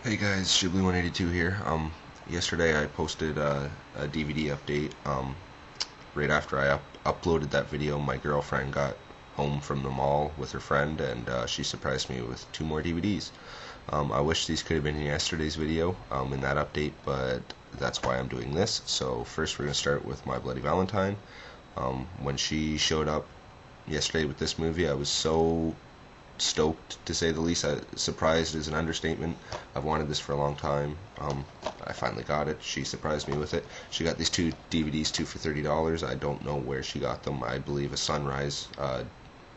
Hey guys, Shibli182 here. Yesterday I posted a DVD update. Right after I uploaded that video, my girlfriend got home from the mall with her friend, and she surprised me with two more DVDs. I wish these could have been in yesterday's video in that update, but that's why I'm doing this. So first, we're gonna start with My Bloody Valentine. When she showed up yesterday with this movie, I was so stoked, to say the least. Surprised is an understatement. I've wanted this for a long time. I finally got it. She surprised me with it. She got these two DVDs, two for $30. I don't know where she got them. I believe a Sunrise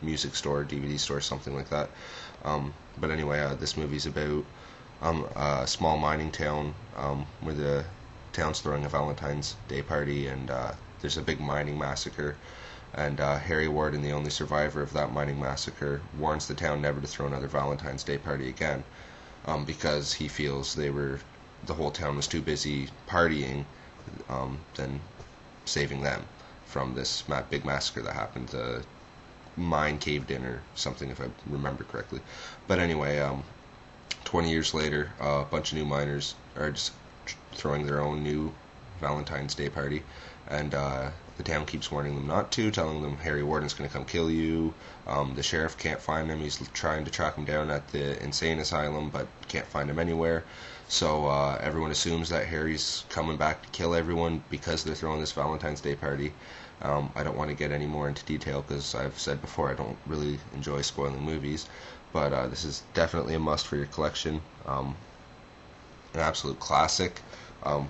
music store, DVD store, something like that. But anyway, this movie's about a small mining town where the town's throwing a Valentine's Day party, and there's a big mining massacre. And Harry Warden, the only survivor of that mining massacre, warns the town never to throw another Valentine's Day party again, because he feels the whole town was too busy partying than saving them from this big massacre that happened. The mine caved in or something, if I remember correctly. But anyway, 20 years later, a bunch of new miners are just throwing their own new Valentine's Day party, and the town keeps warning them not to, telling them Harry Warden's going to come kill you. The sheriff can't find him. He's trying to track him down at the insane asylum, but can't find him anywhere. So everyone assumes that Harry's coming back to kill everyone because they're throwing this Valentine's Day party. I don't want to get any more into detail because I've said before I don't really enjoy spoiling movies, but this is definitely a must for your collection. An absolute classic.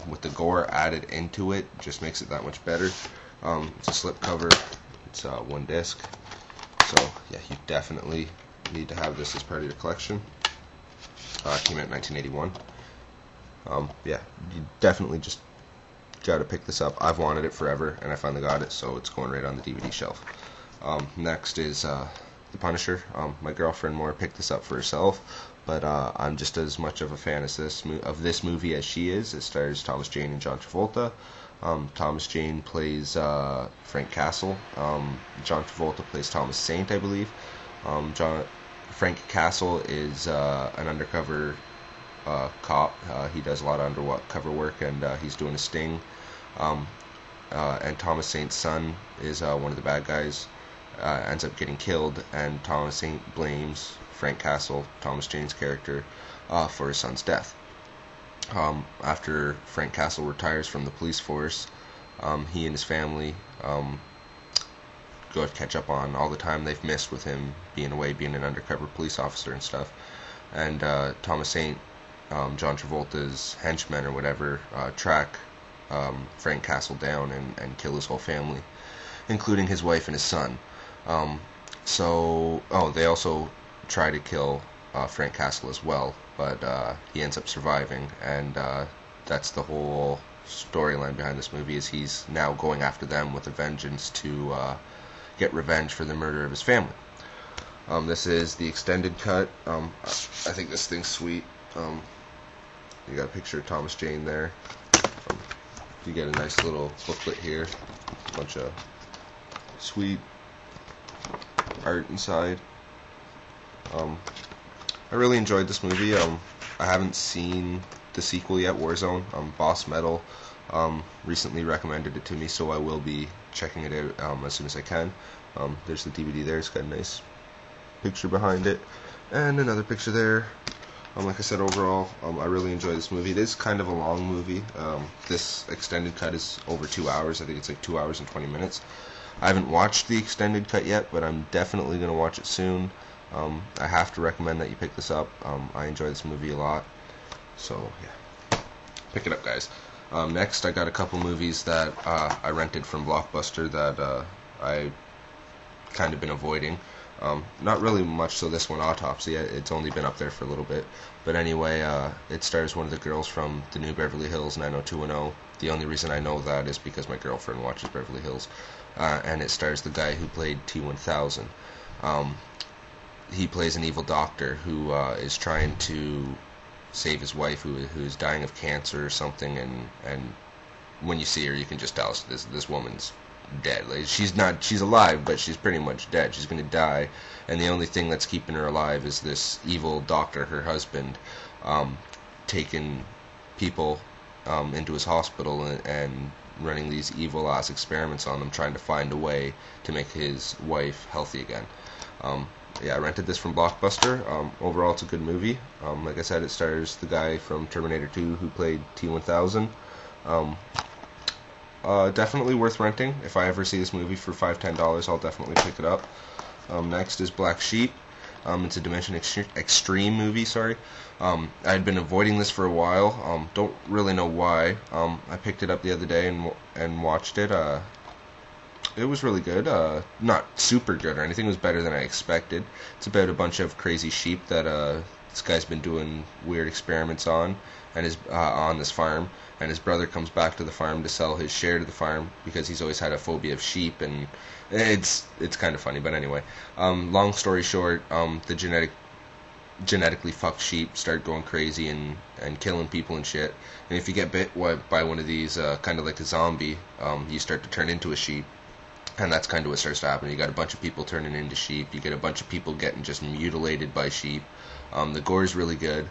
With the gore added into it, just makes it that much better. It's a slipcover. It's one disc. So yeah, you definitely need to have this as part of your collection. It came out in 1981. Yeah, you definitely just gotta pick this up. I've wanted it forever, and I finally got it, so it's going right on the DVD shelf. Next is The Punisher. My girlfriend more picked this up for herself, but I'm just as much of a fan as this movie as she is. It stars Thomas Jane and John Travolta. Thomas Jane plays Frank Castle. John Travolta plays Thomas Saint, I believe. Frank Castle is an undercover cop. He does a lot of undercover work, and he's doing a sting. And Thomas Saint's son is one of the bad guys. Ends up getting killed, and Thomas Saint blames Frank Castle, Thomas Jane's character, for his son's death. After Frank Castle retires from the police force, he and his family go to catch up on all the time they've missed with him being away, being an undercover police officer and stuff. And Thomas Saint, John Travolta's henchmen or whatever, track Frank Castle down and kill his whole family, including his wife and his son. They also try to kill Frank Castle as well, but he ends up surviving, and that's the whole storyline behind this movie, is he's now going after them with a vengeance to get revenge for the murder of his family. This is the extended cut. I think this thing's sweet. You got a picture of Thomas Jane there. You get a nice little booklet here, a bunch of sweet art inside. I really enjoyed this movie. I haven't seen the sequel yet, Warzone. Bosmetal recently recommended it to me, so I will be checking it out as soon as I can. There's the DVD there. It's got a nice picture behind it, and another picture there. Like I said, overall, I really enjoy this movie. It is kind of a long movie. This extended cut is over 2 hours. I think it's like 2 hours and 20 minutes. I haven't watched the extended cut yet, but I'm definitely going to watch it soon. I have to recommend that you pick this up. I enjoy this movie a lot. So, yeah. Pick it up, guys. Next, I got a couple movies that I rented from Blockbuster that I kind of been avoiding. Not really much, so this one, Autopsy, it's only been up there for a little bit. But anyway, it stars one of the girls from the new Beverly Hills 90210. The only reason I know that is because my girlfriend watches Beverly Hills. And it stars the guy who played T-1000. He plays an evil doctor who is trying to save his wife, who's dying of cancer or something, and when you see her, you can just tell this woman's dead. Like, she's alive, but she's pretty much dead. She's gonna die, and the only thing that's keeping her alive is this evil doctor, her husband. taking people into his hospital and running these evil ass experiments on them, trying to find a way to make his wife healthy again. Yeah, I rented this from Blockbuster. Overall, it's a good movie. Like I said, it stars the guy from Terminator 2 who played T-1000. Um, Definitely worth renting. If I ever see this movie for $5-10, I'll definitely pick it up. Next is Black Sheep. It's a Dimension Extreme movie, sorry. I had been avoiding this for a while. Don't really know why. I picked it up the other day and watched it. It was really good. Not super good or anything. It was better than I expected. It's about a bunch of crazy sheep that this guy's been doing weird experiments on, and his on this farm. And his brother comes back to the farm to sell his share to the farm because he's always had a phobia of sheep, and it's kind of funny. But anyway, long story short, the genetically fucked sheep start going crazy and killing people and shit. And if you get bit by one of these, kind of like a zombie, you start to turn into a sheep. And that's kind of what starts to happen. You got a bunch of people turning into sheep. You get a bunch of people getting just mutilated by sheep. The gore is really good.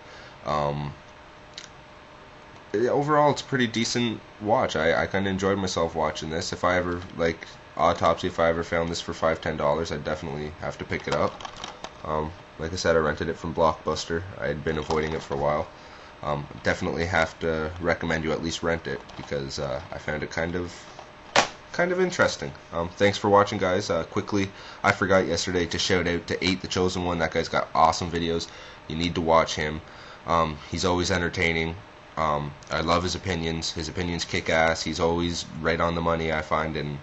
Overall, it's a pretty decent watch. I kind of enjoyed myself watching this. If I ever, like Autopsy, if I ever found this for $5-10, I'd definitely have to pick it up. Like I said, I rented it from Blockbuster. I had been avoiding it for a while. Definitely have to recommend you at least rent it because I found it kind of interesting. Thanks for watching, guys. Quickly, I forgot yesterday to shout out to 8 the Chosen One. That guy's got awesome videos. You need to watch him. He's always entertaining. I love his opinions. His opinions kick ass. He's always right on the money, I find. And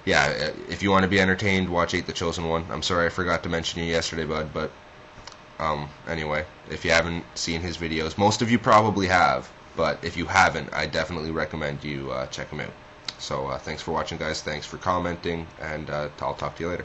yeah, if you want to be entertained, watch 8 the Chosen One. I'm sorry I forgot to mention you yesterday, bud. But anyway, if you haven't seen his videos, most of you probably have. But if you haven't, I definitely recommend you check him out. So thanks for watching, guys. Thanks for commenting, and I'll talk to you later.